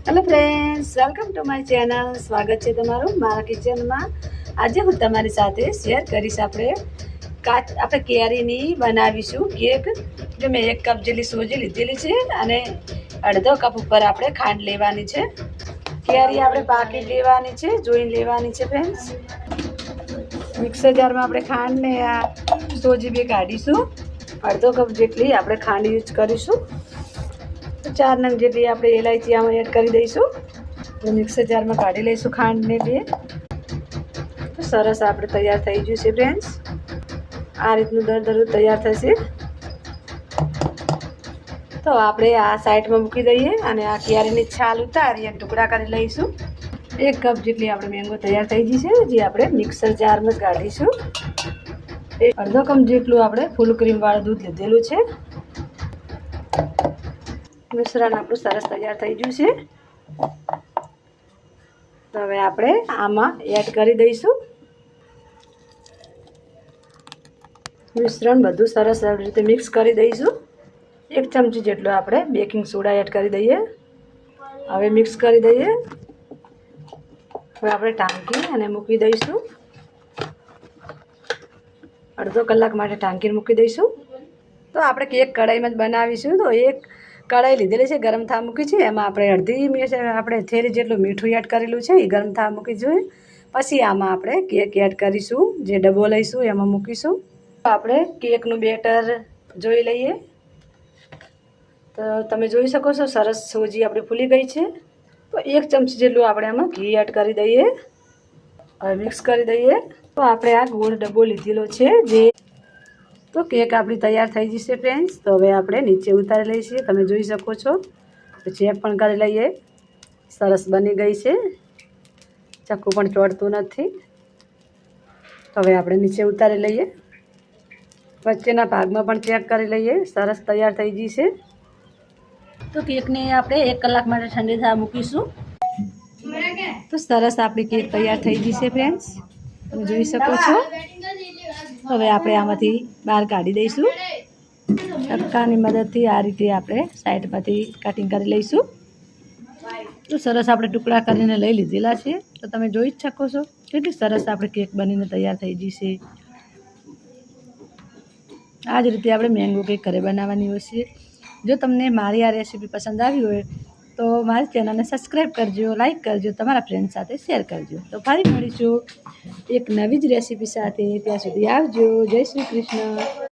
Hello friends, welcome to my channel. સ્વાગત છે તમારું મારા કિચનમાં. આજે હું તમારી સાથે શેર કરીશ આપણે કેરીની બનાવીશું કેક. જો મેં 1 કપ જેટલી સોજી લીધેલી છે અને અડધો કપ ઉપર આપણે ખાંડ લેવાની છે. કેરી આપણે પાકી લેવાની છે, જોઈને લેવાની છે ફ્રેન્ડ્સ. મિક્સર જારમાં આપણે ખાંડ ને આ સોજી બે કાઢીશું. અડધો કપ જેટલી આપણે ખાંડ યુઝ કરીશું. 4 નંગ જેટલી આપણે ઇલાયચી આમાં એડ કરી દઈશું. મિક્સર જારમાં કાઢી લઈશું ખાંડને બે. તો સરસ આપણે તૈયાર થઈ ગયું છે ફ્રેન્ડ્સ. આ રીતનું દરદરું તૈયાર થશે. તો આપણે આ સાઈડમાં મૂકી દઈએ અને આ કેરીની છાલ ઉતારી ટુકડા કરી લઈશું. 1 કપ જેટલી આપણે મેંગો તૈયાર થઈ ગઈ છે, જે આપણે મિક્સર જારમાં જ કાઢીશું. અડધો કપ જેટલું આપણે ફૂલ ક્રીમ વાળું દૂધ લીધેલું છે. મિશ્રણ આપણું સરસ તૈયાર થઈ ગયું છે. તો હવે આપણે આમાં એડ કરી દઈશું. મિશ્રણ બધું સરસ રીતે મિક્સ કરી દઈશું. 1 ચમચી જેટલો આપણે બેકિંગ સોડા એડ કરી દઈએ. હવે મિક્સ કરી દઈએ. હવે આપણે ટાંકી અને મૂકી દઈશું. અડધો કલાક માટે ટાંકીને મૂકી દઈશું. તો આપણે કેક કઢાઈમાં જ બનાવીશું. તો એક કઢાઈ લીધેલી છે, ગરમ થવા મૂકી છે. એમાં આપણે આપણે થેલી જેટલું મીઠું એડ કરેલું છે, એ ગરમ થવા મૂકી જોઈએ. પછી આમાં આપણે કેક એડ કરીશું. જે ડબ્બો લઈશું એમાં મૂકીશું. તો આપણે કેકનું બેટર જોઈ લઈએ. તો તમે જોઈ શકો છો સરસ સોજી આપણી ફૂલી ગઈ છે. તો 1 ચમચી જેટલું આપણે આમાં ઘી એડ કરી દઈએ. હવે મિક્સ કરી દઈએ. તો આપણે આ ગોળ ડબ્બો લીધેલો છે જે. તો કેક આપણી તૈયાર થઈ જશે ફ્રેન્ડ્સ. તો હવે આપણે નીચે ઉતારી લઈશું. તમે જોઈ શકો છો. તો ચેક પણ કરી લઈએ. સરસ બની ગઈ છે. ચક્કુ પણ ચોટતું નથી. તો હવે આપણે નીચે ઉતારી લઈએ. વચ્ચેના ભાગમાં પણ ચેક કરી લઈએ. સરસ તૈયાર થઈ ગઈ છે. તો કેકને આપણે 1 કલાક માટે ઠંડી થવા મૂકીશું. તો સરસ આપણી કેક તૈયાર થઈ ગઈ છે ફ્રેન્ડ્સ. તમે જોઈ શકો છો. હવે આપણે આમાંથી બહાર કાઢી દઈશું. ચક્કાની મદદથી આ રીતે આપણે સાઈડમાંથી કટિંગ કરી લઈશું. તો સરસ આપણે ટુકડા કરીને લઈ લીધેલા છે. તો તમે જોઈ જ શકો છો કેટલી સરસ આપણે કેક બનીને તૈયાર થઈ જશે. આ જ રીતે આપણે મેંગો કેક ઘરે બનાવવાની હોય છે. જો તમને મારી આ રેસીપી પસંદ આવી હોય તો મારી ચેનલને સબસ્ક્રાઈબ કરજો, લાઈક કરજો, તમારા ફ્રેન્ડ સાથે શેર કરજો. તો ફરી મળીશું એક નવી જ રેસીપી સાથે. ત્યાં સુધી આવજો. જય શ્રી કૃષ્ણ.